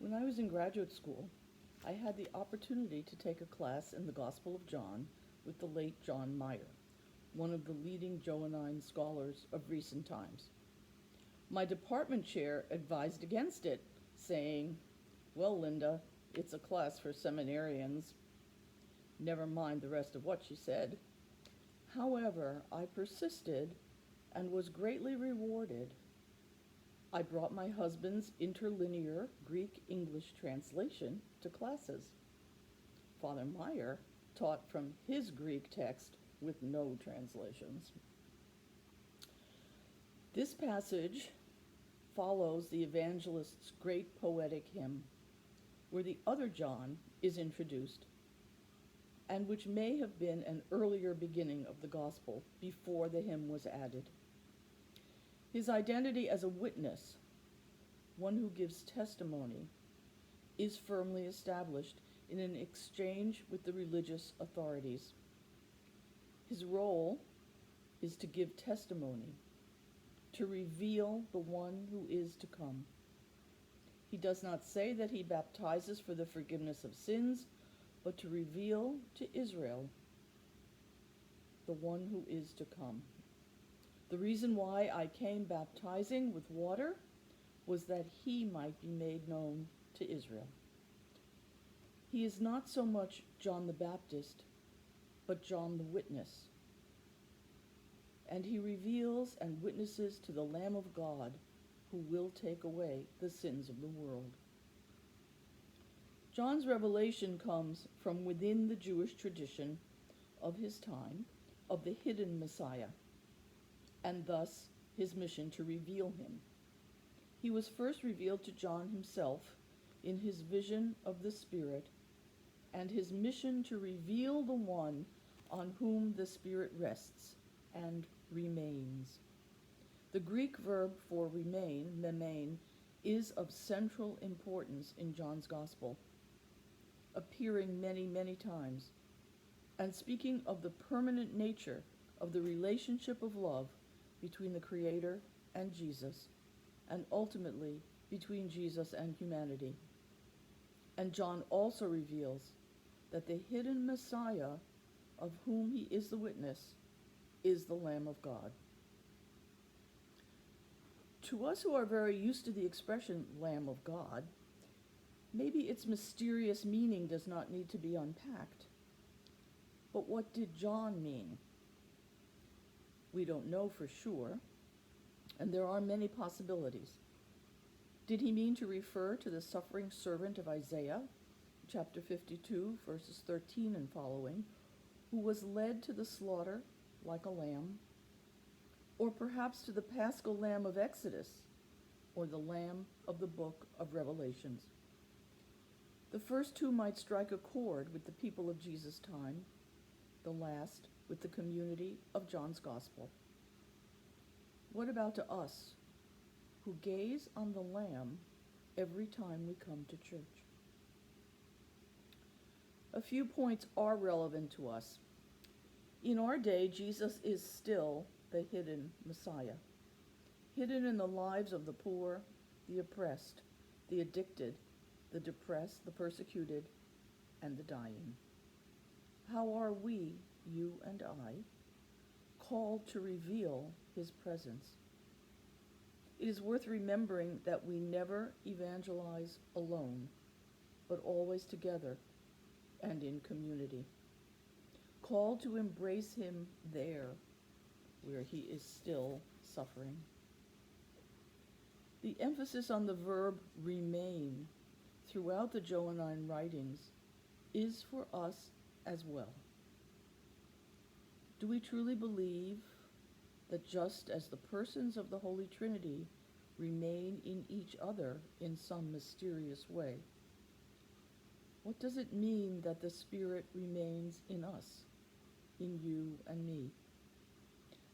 When I was in graduate school, I had the opportunity to take a class in the Gospel of John with the late John Meyer, one of the leading Johannine scholars of recent times. My department chair advised against it, saying, "Well, Linda, it's a class for seminarians." Never mind the rest of what she said. However, I persisted and was greatly rewarded. I brought my husband's interlinear Greek-English translation to classes. Father Meyer taught from his Greek text with no translations. This passage follows the evangelist's great poetic hymn, where the other John is introduced, and which may have been an earlier beginning of the gospel before the hymn was added. His identity as a witness, one who gives testimony, is firmly established in an exchange with the religious authorities. His role is to give testimony, to reveal the one who is to come. He does not say that he baptizes for the forgiveness of sins, but to reveal to Israel the one who is to come. The reason why I came baptizing with water was that he might be made known to Israel. He is not so much John the Baptist, but John the Witness. And he reveals and witnesses to the Lamb of God who will take away the sins of the world. John's revelation comes from within the Jewish tradition of his time of the hidden Messiah, and thus his mission to reveal him. He was first revealed to John himself in his vision of the Spirit, and his mission to reveal the one on whom the Spirit rests and remains. The Greek verb for remain, memein, is of central importance in John's Gospel, appearing many, many times, and speaking of the permanent nature of the relationship of love between the Creator and Jesus, and ultimately between Jesus and humanity. And John also reveals that the hidden Messiah, of whom he is the witness, is the Lamb of God. To us who are very used to the expression Lamb of God, maybe its mysterious meaning does not need to be unpacked. But what did John mean? We don't know for sure, and there are many possibilities. Did he mean to refer to the suffering servant of Isaiah, chapter 52, verses 13 and following, who was led to the slaughter like a lamb? Or perhaps to the paschal lamb of Exodus, or the lamb of the book of Revelations? The first two might strike a chord with the people of Jesus' time, the last with the community of John's Gospel. What about to us, who gaze on the Lamb every time we come to church? A few points are relevant to us. In our day, Jesus is still the hidden Messiah, hidden in the lives of the poor, the oppressed, the addicted, the depressed, the persecuted, and the dying. How are we, you and I, called to reveal his presence? It is worth remembering that we never evangelize alone, but always together and in community, called to embrace him there where he is still suffering. The emphasis on the verb remain throughout the Johannine writings is for us as well. Do we truly believe that just as the persons of the Holy Trinity remain in each other in some mysterious way, what does it mean that the Spirit remains in us, in you and me?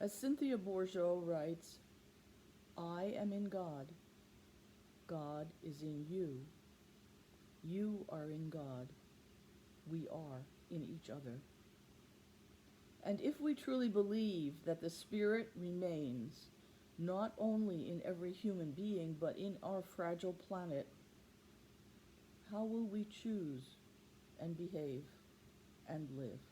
As Cynthia Bourgeau writes, I am in God. God is in you. You are in God. We are in each other. And if we truly believe that the Spirit remains not only in every human being, but in our fragile planet, how will we choose and behave and live?